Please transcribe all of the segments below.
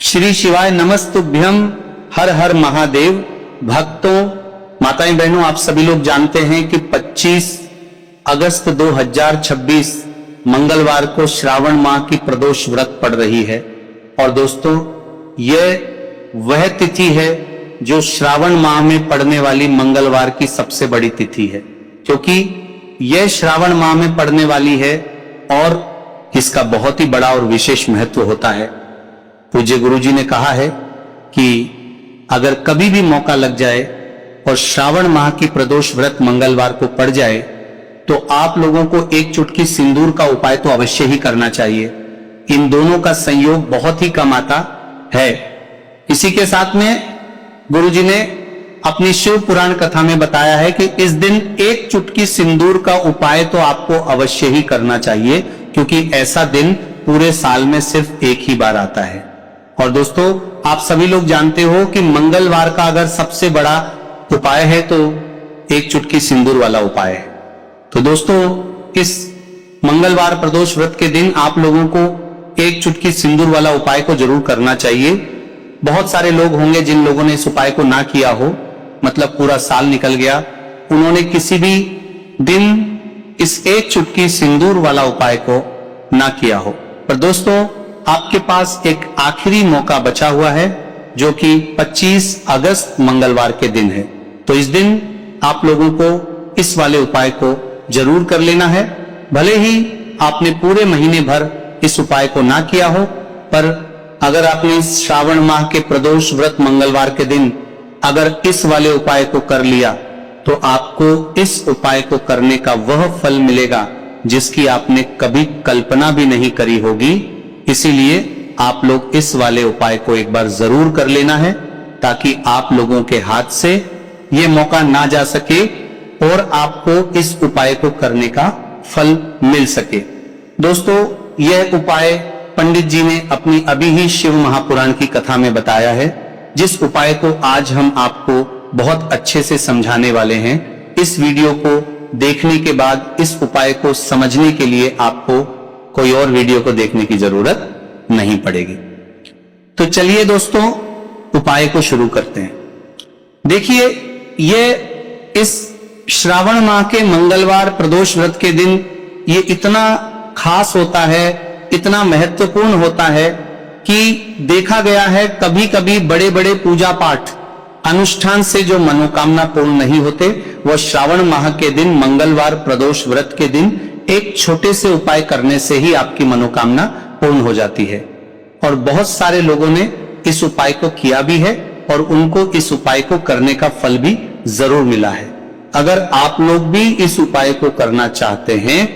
श्री शिवाय नमस्तुभ्यम। हर हर महादेव। भक्तों, माताएं बहनों, आप सभी लोग जानते हैं कि 25 अगस्त 2026 मंगलवार को श्रावण माह की प्रदोष व्रत पड़ रही है। और दोस्तों, यह वह तिथि है जो श्रावण माह में पड़ने वाली मंगलवार की सबसे बड़ी तिथि है, क्योंकि यह श्रावण माह में पड़ने वाली है और इसका बहुत ही बड़ा और विशेष महत्व होता है। पूज्य गुरुजी ने कहा है कि अगर कभी भी मौका लग जाए और श्रावण माह की प्रदोष व्रत मंगलवार को पड़ जाए तो आप लोगों को एक चुटकी सिंदूर का उपाय तो अवश्य ही करना चाहिए। इन दोनों का संयोग बहुत ही कम आता है। इसी के साथ में गुरुजी ने अपनी शिव पुराण कथा में बताया है कि इस दिन एक चुटकी सिंदूर का उपाय तो आपको अवश्य ही करना चाहिए, क्योंकि ऐसा दिन पूरे साल में सिर्फ एक ही बार आता है। और दोस्तों, आप सभी लोग जानते हो कि मंगलवार का अगर सबसे बड़ा उपाय है तो एक चुटकी सिंदूर वाला उपाय है। तो दोस्तों, इस मंगलवार प्रदोष व्रत के दिन आप लोगों को एक चुटकी सिंदूर वाला उपाय को जरूर करना चाहिए। बहुत सारे लोग होंगे जिन लोगों ने इस उपाय को ना किया हो, मतलब पूरा साल निकल गया, उन्होंने किसी भी दिन इस एक चुटकी सिंदूर वाला उपाय को ना किया हो। पर दोस्तों, आपके पास एक आखिरी मौका बचा हुआ है, जो कि 25 अगस्त मंगलवार के दिन है। तो इस दिन आप लोगों को इस वाले उपाय को जरूर कर लेना है। भले ही आपने पूरे महीने भर इस उपाय को ना किया हो, पर अगर आपने श्रावण माह के प्रदोष व्रत मंगलवार के दिन अगर इस वाले उपाय को कर लिया तो आपको इस उपाय को करने का वह फल मिलेगा जिसकी आपने कभी कल्पना भी नहीं करी होगी। इसीलिए आप लोग इस वाले उपाय को एक बार जरूर कर लेना है, ताकि आप लोगों के हाथ से ये मौका ना जा सके और आपको इस उपाय को करने का फल मिल सके। दोस्तों, यह उपाय पंडित जी ने अपनी अभी ही शिव महापुराण की कथा में बताया है, जिस उपाय को आज हम आपको बहुत अच्छे से समझाने वाले हैं। इस वीडियो को देखने के बाद इस उपाय को समझने के लिए आपको कोई और वीडियो को देखने की जरूरत नहीं पड़ेगी। तो चलिए दोस्तों, उपाय को शुरू करते हैं। देखिए, ये इस श्रावण माह के मंगलवार प्रदोष व्रत के दिन ये इतना खास होता है, इतना महत्वपूर्ण होता है कि देखा गया है कभी कभी बड़े बड़े पूजा पाठ अनुष्ठान से जो मनोकामना पूर्ण नहीं होते, वह श्रावण माह के दिन मंगलवार प्रदोष व्रत के दिन एक छोटे से उपाय करने से ही आपकी मनोकामना पूर्ण हो जाती है। और बहुत सारे लोगों ने इस उपाय को किया भी है और उनको इस उपाय को करने का फल भी जरूर मिला है। अगर आप लोग भी इस उपाय को करना चाहते हैं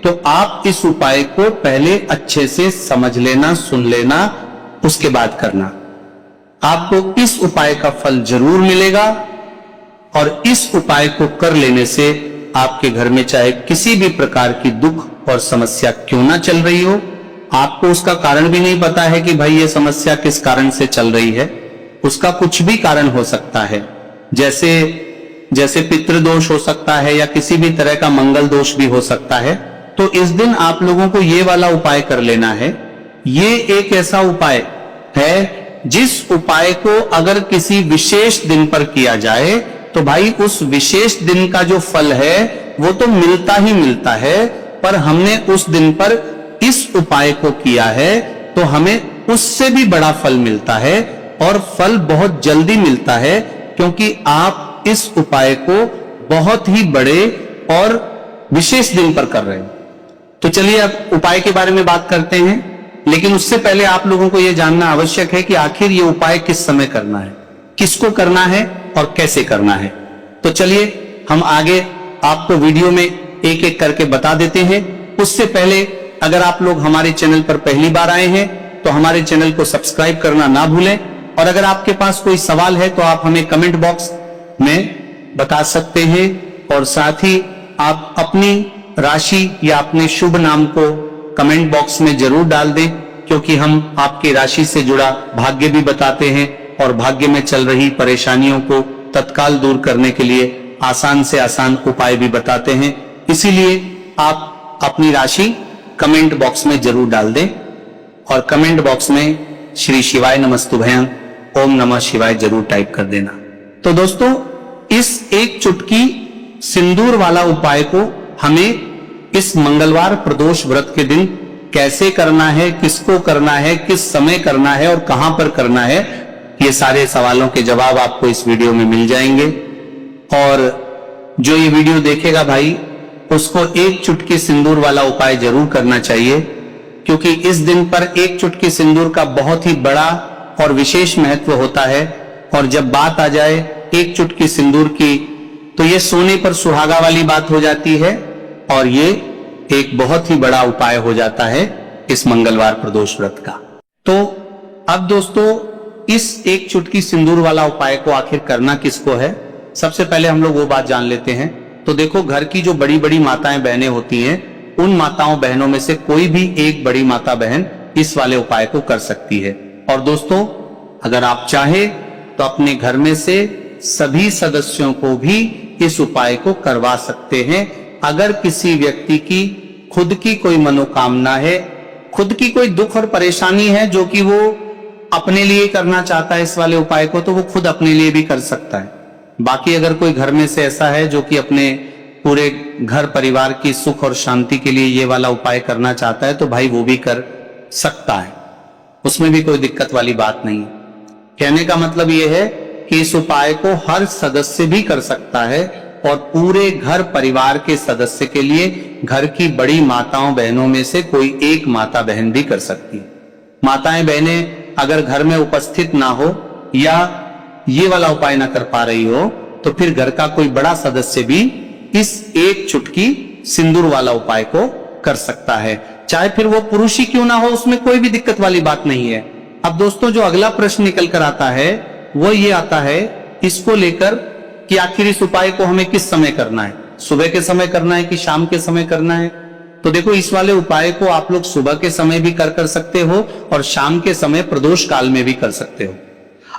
तो आप इस उपाय को पहले अच्छे से समझ लेना, सुन लेना, उसके बाद करना। आपको इस उपाय का फल जरूर मिलेगा और इस उपाय को कर लेने से आपके घर में चाहे किसी भी प्रकार की दुख और समस्या क्यों ना चल रही हो, आपको उसका कारण भी नहीं पता है कि भाई ये समस्या किस कारण से चल रही है, उसका कुछ भी कारण हो सकता है। जैसे पितृदोष हो सकता है या किसी भी तरह का मंगल दोष भी हो सकता है। तो इस दिन आप लोगों को ये वाला उपाय कर लेना है। ये एक ऐसा उपाय है जिस उपाय को अगर किसी विशेष दिन पर किया जाए तो भाई उस विशेष दिन का जो फल है वो तो मिलता ही मिलता है, पर हमने उस दिन पर इस उपाय को किया है तो हमें उससे भी बड़ा फल मिलता है और फल बहुत जल्दी मिलता है, क्योंकि आप इस उपाय को बहुत ही बड़े और विशेष दिन पर कर रहे हो। तो चलिए अब उपाय के बारे में बात करते हैं, लेकिन उससे पहले आप लोगों को यह जानना आवश्यक है कि आखिर ये उपाय किस समय करना है, किसको करना है और कैसे करना है। तो चलिए हम आगे आपको वीडियो में एक एक करके बता देते हैं। उससे पहले अगर आप लोग हमारे चैनल पर पहली बार आए हैं तो हमारे चैनल को सब्सक्राइब करना ना भूलें, और अगर आपके पास कोई सवाल है तो आप हमें कमेंट बॉक्स में बता सकते हैं, और साथ ही आप अपनी राशि या अपने शुभ नाम को कमेंट बॉक्स में जरूर डाल दें, क्योंकि हम आपकी राशि से जुड़ा भाग्य भी बताते हैं और भाग्य में चल रही परेशानियों को तत्काल दूर करने के लिए आसान से आसान उपाय भी बताते हैं। इसीलिए आप अपनी राशि कमेंट बॉक्स में जरूर डाल दें और कमेंट बॉक्स में श्री शिवाय नमस्तुभयं, ओम नमः शिवाय जरूर टाइप कर देना। तो दोस्तों, इस एक चुटकी सिंदूर वाला उपाय को हमें इस मंगलवार प्रदोष व्रत के दिन कैसे करना है, किसको करना है, किस समय करना है और कहां पर करना है, ये सारे सवालों के जवाब आपको इस वीडियो में मिल जाएंगे। और जो ये वीडियो देखेगा भाई, उसको एक चुटकी सिंदूर वाला उपाय जरूर करना चाहिए, क्योंकि इस दिन पर एक चुटकी सिंदूर का बहुत ही बड़ा और विशेष महत्व होता है। और जब बात आ जाए एक चुटकी सिंदूर की, तो ये सोने पर सुहागा वाली बात हो जाती है और ये एक बहुत ही बड़ा उपाय हो जाता है इस मंगलवार प्रदोष व्रत का। तो अब दोस्तों, इस एक चुटकी सिंदूर वाला उपाय को आखिर करना किसको है, सबसे पहले हम लोग वो बात जान लेते हैं। तो देखो, घर की जो बड़ी बड़ी माताएं बहनें होती हैं, उन माताओं बहनों में से कोई भी एक बड़ी माता बहन इस वाले उपाय को कर सकती है। और दोस्तों, अगर आप चाहे तो अपने घर में से सभी सदस्यों को भी इस उपाय को करवा सकते हैं। अगर किसी व्यक्ति की खुद की कोई मनोकामना है, खुद की कोई दुख और परेशानी है जो कि वो अपने लिए करना चाहता है इस वाले उपाय को, तो वो खुद अपने लिए भी कर सकता है। बाकी अगर कोई घर में से ऐसा है जो कि अपने पूरे घर परिवार की सुख और शांति के लिए ये वाला उपाय करना चाहता है, तो भाई वो भी कर सकता है, उसमें भी कोई दिक्कत वाली बात नहीं है। कहने का मतलब ये है कि इस उपाय को हर सदस्य भी कर सकता है और पूरे घर परिवार के सदस्य के लिए घर की बड़ी माताओं बहनों में से कोई एक माता बहन भी कर सकती है। माताएं बहनें अगर घर में उपस्थित ना हो या ये वाला उपाय ना कर पा रही हो, तो फिर घर का कोई बड़ा सदस्य भी इस एक चुटकी सिंदूर वाला उपाय को कर सकता है, चाहे फिर वो पुरुष ही क्यों ना हो, उसमें कोई भी दिक्कत वाली बात नहीं है। अब दोस्तों, जो अगला प्रश्न निकल कर आता है वो ये आता है इसको लेकर कि आखिर इस उपाय को हमें किस समय करना है, सुबह के समय करना है कि शाम के समय करना है। तो देखो, इस वाले उपाय को आप लोग सुबह के समय भी कर सकते हो और शाम के समय प्रदोष काल में भी कर सकते हो।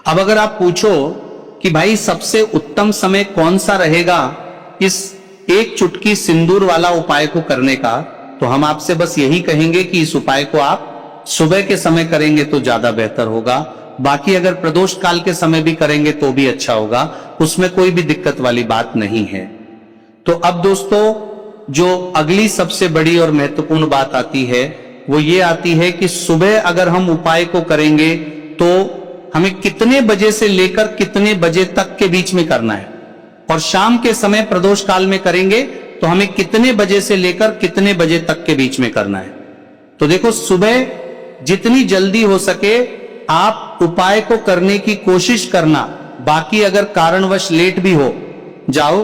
अब अगर आप पूछो कि भाई सबसे उत्तम समय कौन सा रहेगा इस एक चुटकी सिंदूर वाला उपाय को करने का, तो हम आपसे बस यही कहेंगे कि इस उपाय को आप सुबह के समय करेंगे तो ज्यादा बेहतर होगा। बाकी अगर प्रदोष काल के समय भी करेंगे तो भी अच्छा होगा, उसमें कोई भी दिक्कत वाली बात नहीं है। तो अब दोस्तों, जो अगली सबसे बड़ी और महत्वपूर्ण बात आती है वो ये आती है कि सुबह अगर हम उपाय को करेंगे तो हमें कितने बजे से लेकर कितने बजे तक के बीच में करना है, और शाम के समय प्रदोष काल में करेंगे तो हमें कितने बजे से लेकर कितने बजे तक के बीच में करना है। तो देखो, सुबह जितनी जल्दी हो सके आप उपाय को करने की कोशिश करना। बाकी अगर कारणवश लेट भी हो जाओ,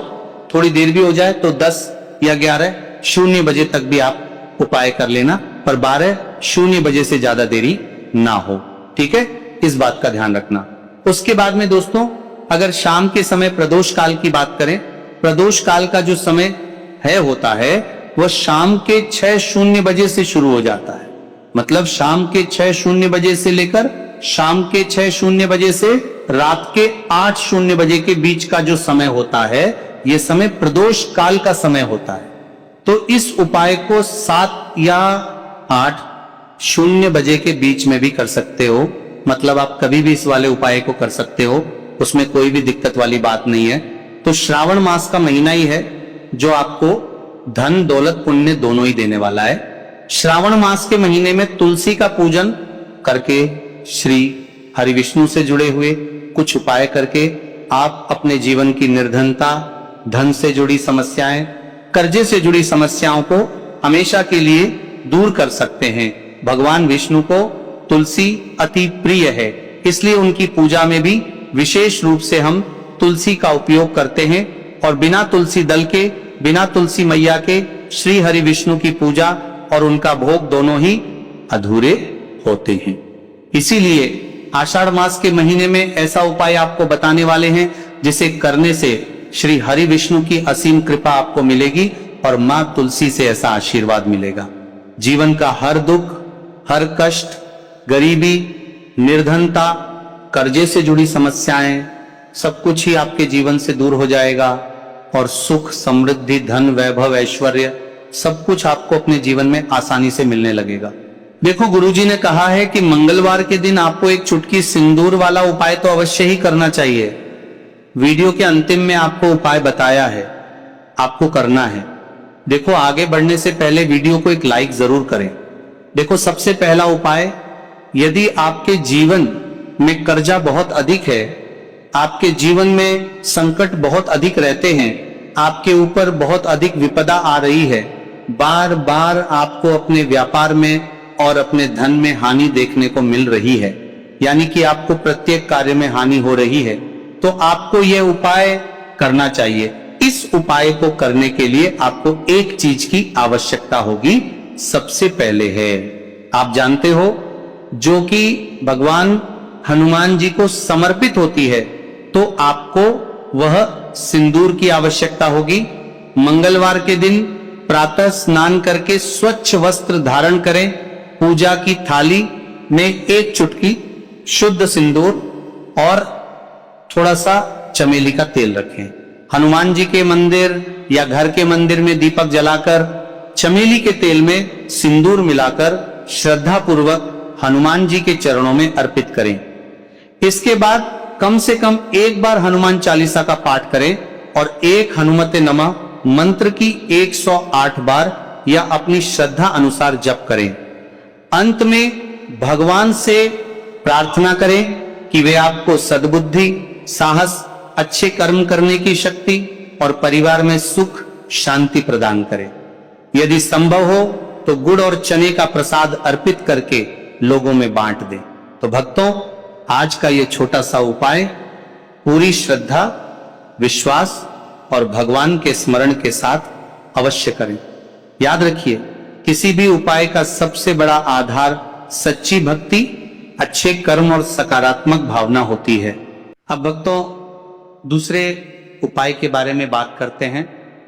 थोड़ी देर भी हो जाए, तो 10 या 11:00 बजे तक भी आप उपाय कर लेना, पर 12:00 बजे से ज्यादा देरी ना हो। ठीक है, इस बात का ध्यान रखना। उसके बाद में दोस्तों, अगर शाम के समय प्रदोष काल की बात करें, प्रदोष काल का जो समय है होता है वह शाम के 6:00 बजे से शुरू हो जाता है। मतलब शाम के 6:00 बजे से लेकर शाम के 6:00 बजे से रात के 8:00 बजे के बीच का जो समय होता है, यह समय प्रदोष काल का समय होता है। तो इस उपाय को 7 या 8:00 बजे के बीच में भी कर सकते हो। मतलब आप कभी भी इस वाले उपाय को कर सकते हो, उसमें कोई भी दिक्कत वाली बात नहीं है। तो श्रावण मास का महीना ही है जो आपको धन दौलत पुण्य दोनों ही देने वाला है। श्रावण मास के महीने में तुलसी का पूजन करके, श्री हरि विष्णु से जुड़े हुए कुछ उपाय करके आप अपने जीवन की निर्धनता, धन से जुड़ी समस्याएं, कर्जे से जुड़ी समस्याओं को हमेशा के लिए दूर कर सकते हैं। भगवान विष्णु को तुलसी अति प्रिय है, इसलिए उनकी पूजा में भी विशेष रूप से हम तुलसी का उपयोग करते हैं। और बिना तुलसी दल के, बिना तुलसी मैया के श्री हरि विष्णु की पूजा और उनका भोग दोनों ही अधूरे होते हैं। इसीलिए आषाढ़ मास के महीने में ऐसा उपाय आपको बताने वाले हैं जिसे करने से श्री हरि विष्णु की असीम कृपा आपको मिलेगी और मां तुलसी से ऐसा आशीर्वाद मिलेगा। जीवन का हर दुख, हर कष्ट, गरीबी, निर्धनता, कर्जे से जुड़ी समस्याएं, सब कुछ ही आपके जीवन से दूर हो जाएगा और सुख, समृद्धि, धन, वैभव, ऐश्वर्य सब कुछ आपको अपने जीवन में आसानी से मिलने लगेगा। देखो, गुरुजी ने कहा है कि मंगलवार के दिन आपको एक चुटकी सिंदूर वाला उपाय तो अवश्य ही करना चाहिए। वीडियो के अंतिम में आपको उपाय बताया है, आपको करना है। देखो, आगे बढ़ने से पहले वीडियो को एक लाइक जरूर करें। देखो, सबसे पहला उपाय, यदि आपके जीवन में कर्जा बहुत अधिक है, आपके जीवन में संकट बहुत अधिक रहते हैं, आपके ऊपर बहुत अधिक विपदा आ रही है, बार बार आपको अपने व्यापार में और अपने धन में हानि देखने को मिल रही है, यानी कि आपको प्रत्येक कार्य में हानि हो रही है, तो आपको यह उपाय करना चाहिए। इस उपाय को करने के लिए आपको एक चीज की आवश्यकता होगी। सबसे पहले है, आप जानते हो, जो कि भगवान हनुमान जी को समर्पित होती है, तो आपको वह सिंदूर की आवश्यकता होगी। मंगलवार के दिन प्रातः स्नान करके स्वच्छ वस्त्र धारण करें, पूजा की थाली में एक चुटकी शुद्ध सिंदूर और थोड़ा सा चमेली का तेल रखें। हनुमान जी के मंदिर या घर के मंदिर में दीपक जलाकर चमेली के तेल में सिंदूर मिलाकर श्रद्धा पूर्वक हनुमान जी के चरणों में अर्पित करें। इसके बाद कम से कम एक बार हनुमान चालीसा का पाठ करें और एक हनुमते नमः मंत्र की 108 बार या अपनी श्रद्धा अनुसार जप करें। अंत में भगवान से प्रार्थना करें कि वे आपको सद्बुद्धि, साहस, अच्छे कर्म करने की शक्ति और परिवार में सुख शांति प्रदान करें। यदि संभव हो तो गुड़ और चने का प्रसाद अर्पित करके लोगों में बांट दें। तो भक्तों, आज का ये छोटा सा उपाय पूरी श्रद्धा, विश्वास और भगवान के स्मरण के साथ अवश्य करें। याद रखिए, किसी भी उपाय का सबसे बड़ा आधार सच्ची भक्ति, अच्छे कर्म और सकारात्मक भावना होती है। अब भक्तों, दूसरे उपाय के बारे में बात करते हैं।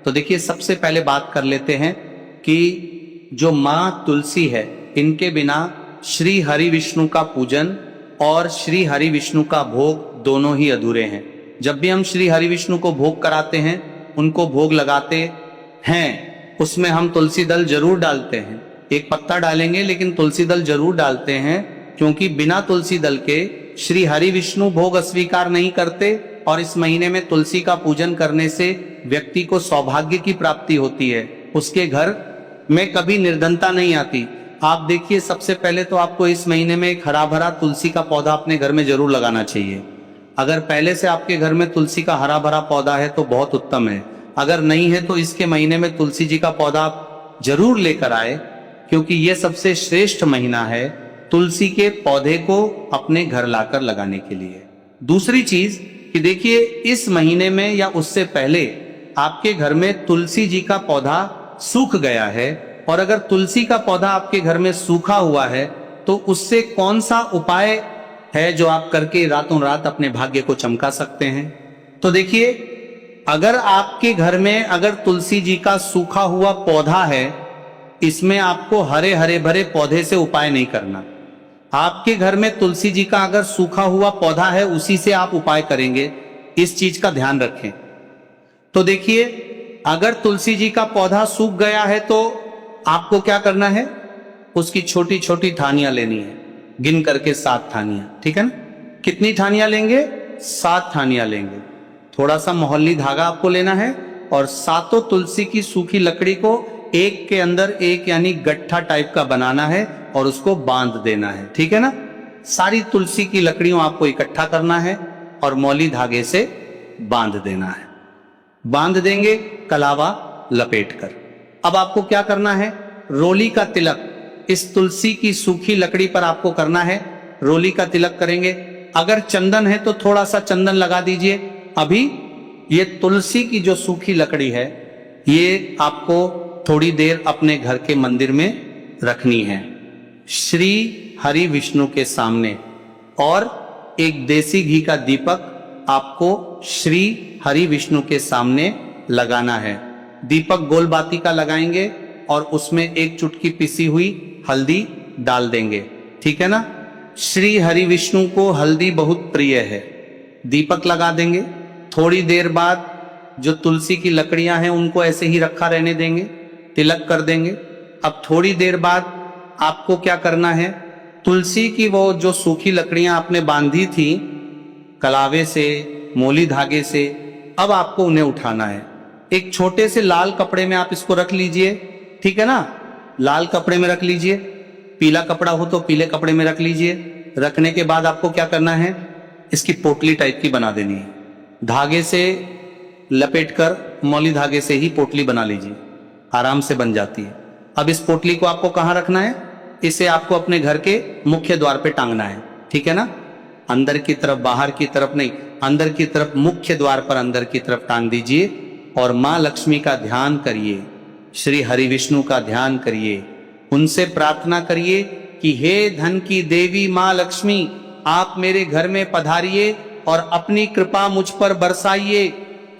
तो देखिए, सबसे पहले बात कर लेते हैं कि जो माँ तुलसी है, इनके बिना श्री हरि विष्णु का पूजन और श्री हरि विष्णु का भोग दोनों ही अधूरे हैं। जब भी हम श्री हरि विष्णु को भोग कराते हैं, उनको भोग लगाते हैं, उसमें हम तुलसी दल जरूर डालते हैं। एक पत्ता डालेंगे लेकिन तुलसी दल जरूर डालते हैं, क्योंकि बिना तुलसी दल के श्री हरि विष्णु भोग अस्वीकार नहीं करते। और इस महीने में तुलसी का पूजन करने से व्यक्ति को सौभाग्य की प्राप्ति होती है, उसके घर में कभी निर्धनता नहीं आती। आप देखिए, सबसे पहले तो आपको इस महीने में एक हरा भरा तुलसी का पौधा अपने घर में जरूर लगाना चाहिए। अगर पहले से आपके घर में तुलसी का हरा भरा पौधा है तो बहुत उत्तम है। अगर नहीं है तो इसके महीने में तुलसी जी का पौधा जरूर लेकर आए, क्योंकि यह सबसे श्रेष्ठ महीना है तुलसी के पौधे को अपने घर लाकर लगाने के लिए। दूसरी चीज कि देखिए, इस महीने में या उससे पहले आपके घर में तुलसी जी का पौधा सूख गया है, और अगर तुलसी का पौधा आपके घर में सूखा हुआ है तो उससे कौन सा उपाय है जो आप करके रातों रात अपने भाग्य को चमका सकते हैं। तो देखिए, अगर आपके घर में अगर तुलसी जी का सूखा हुआ पौधा है, इसमें आपको हरे हरे भरे पौधे से उपाय नहीं करना। आपके घर में तुलसी जी का अगर सूखा हुआ पौधा है, उसी से आप उपाय करेंगे, इस चीज का ध्यान रखें। तो देखिए, अगर तुलसी जी का पौधा सूख गया है तो आपको क्या करना है, उसकी छोटी छोटी ठानियां लेनी है, गिन करके 7 ठानियां, ठीक है ना। कितनी ठानियां लेंगे? 7 ठानियां लेंगे। थोड़ा सा मोहल्ली धागा आपको लेना है और 7 तुलसी की सूखी लकड़ी को एक के अंदर एक यानी गट्ठा टाइप का बनाना है और उसको बांध देना है, ठीक है ना। सारी तुलसी की लकड़ियों आपको इकट्ठा करना है और मौली धागे से बांध देना है। बांध देंगे कलावा लपेट कर। अब आपको क्या करना है, रोली का तिलक इस तुलसी की सूखी लकड़ी पर आपको करना है। रोली का तिलक करेंगे। अगर चंदन है तो थोड़ा सा चंदन लगा दीजिए। अभी ये तुलसी की जो सूखी लकड़ी है, ये आपको थोड़ी देर अपने घर के मंदिर में रखनी है, श्री हरि विष्णु के सामने। और एक देसी घी का दीपक आपको श्री हरि विष्णु के सामने लगाना है। दीपक गोल बाती का लगाएंगे और उसमें एक चुटकी पिसी हुई हल्दी डाल देंगे, ठीक है ना। श्री हरि विष्णु को हल्दी बहुत प्रिय है। दीपक लगा देंगे। थोड़ी देर बाद जो तुलसी की लकड़ियां हैं उनको ऐसे ही रखा रहने देंगे, तिलक कर देंगे। अब थोड़ी देर बाद आपको क्या करना है, तुलसी की वो जो सूखी लकड़ियां आपने बांधी थी कलावे से, मोली धागे से, अब आपको उन्हें उठाना है। एक छोटे से लाल कपड़े में आप इसको रख लीजिए, ठीक है ना, लाल कपड़े में रख लीजिए, पीला कपड़ा हो तो पीले कपड़े में रख लीजिए। रखने के बाद आपको क्या करना है, इसकी पोटली टाइप की बना देनी है, धागे से लपेटकर, मौली धागे से ही पोटली बना लीजिए, आराम से बन जाती है। अब इस पोटली को आपको कहां रखना है, इसे आपको अपने घर के मुख्य द्वार पे टांगना है, ठीक है ना, अंदर की तरफ, बाहर की तरफ नहीं, अंदर की तरफ, मुख्य द्वार पर अंदर की तरफ टांग दीजिए। और मां लक्ष्मी का ध्यान करिए, श्री हरि विष्णु का ध्यान करिए, उनसे प्रार्थना करिए कि हे धन की देवी मां लक्ष्मी, आप मेरे घर में पधारिए और अपनी कृपा मुझ पर बरसाइए।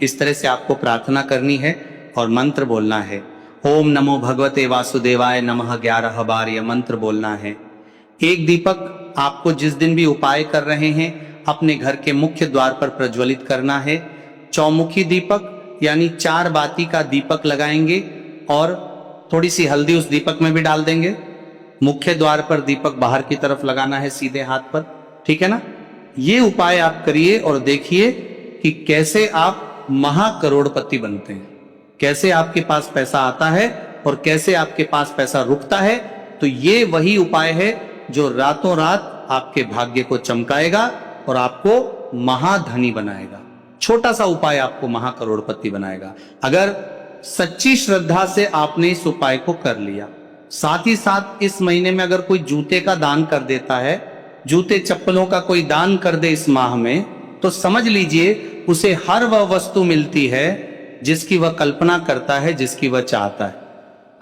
इस तरह से आपको प्रार्थना करनी है और मंत्र बोलना है। ओम नमो भगवते वासुदेवाय नमः 11 बार यह मंत्र बोलना है। एक दीपक आपको जिस दिन भी उपाय कर रहे हैं अपने घर के मुख्य द्वार पर प्रज्वलित करना है। चौमुखी दीपक यानी 4 बाती का दीपक लगाएंगे और थोड़ी सी हल्दी उस दीपक में भी डाल देंगे। मुख्य द्वार पर दीपक बाहर की तरफ लगाना है, सीधे हाथ पर, ठीक है ना। ये उपाय आप करिए और देखिए कि कैसे आप महाकरोड़पति बनते हैं, कैसे आपके पास पैसा आता है और कैसे आपके पास पैसा रुकता है। तो ये वही उपाय है जो रातों रात आपके भाग्य को चमकाएगा और आपको महाधनी बनाएगा। छोटा सा उपाय आपको महाकरोड़पति बनाएगा अगर सच्ची श्रद्धा से आपने इस उपाय को कर लिया। साथ ही साथ इस महीने में अगर कोई जूते का दान कर देता है, जूते चप्पलों का कोई दान कर दे इस माह में, तो समझ लीजिए उसे हर वह वस्तु मिलती है जिसकी वह कल्पना करता है, जिसकी वह चाहता है।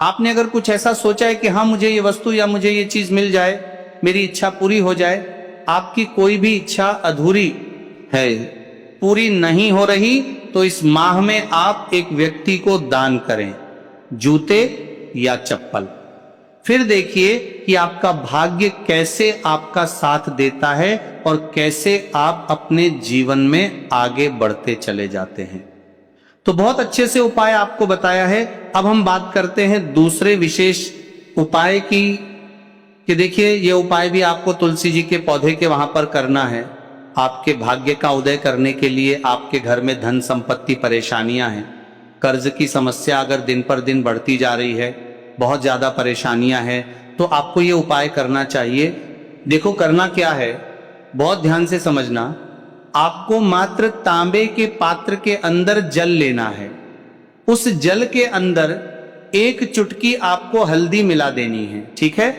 आपने अगर कुछ ऐसा सोचा है कि हाँ मुझे ये वस्तु या मुझे ये चीज मिल जाए, मेरी इच्छा पूरी हो जाए, आपकी कोई भी इच्छा अधूरी है, पूरी नहीं हो रही, तो इस माह में आप एक व्यक्ति को दान करें, जूते या चप्पल। फिर देखिए कि आपका भाग्य कैसे आपका साथ देता है और कैसे आप अपने जीवन में आगे बढ़ते चले जाते हैं। तो बहुत अच्छे से उपाय आपको बताया है। अब हम बात करते हैं दूसरे विशेष उपाय की, कि देखिए ये उपाय भी आपको तुलसी जी के पौधे के वहां पर करना है। आपके भाग्य का उदय करने के लिए आपके घर में धन संपत्ति परेशानियां हैं, कर्ज की समस्या अगर दिन पर दिन बढ़ती जा रही है, बहुत ज्यादा परेशानियां हैं, तो आपको ये उपाय करना चाहिए। देखो करना क्या है, बहुत ध्यान से समझना। आपको मात्र तांबे के पात्र के अंदर जल लेना है, उस जल के अंदर 1 चुटकी आपको हल्दी मिला देनी है, ठीक है,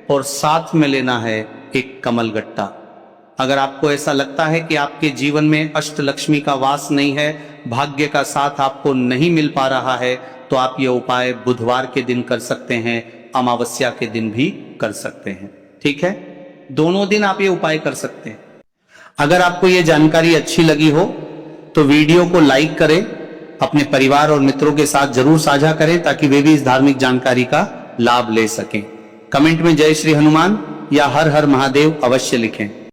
और साथ में लेना है एक कमल गट्टा। अगर आपको ऐसा लगता है कि आपके जीवन में अष्टलक्ष्मी का वास नहीं है, भाग्य का साथ आपको नहीं मिल पा रहा है, तो आप ये उपाय बुधवार के दिन कर सकते हैं, अमावस्या के दिन भी कर सकते हैं, ठीक है, दोनों दिन आप ये उपाय कर सकते हैं। अगर आपको ये जानकारी अच्छी लगी हो तो वीडियो को लाइक करें, अपने परिवार और मित्रों के साथ जरूर साझा करें ताकि वे भी इस धार्मिक जानकारी का लाभ ले सकें। कमेंट में जय श्री हनुमान या हर हर महादेव अवश्य लिखें।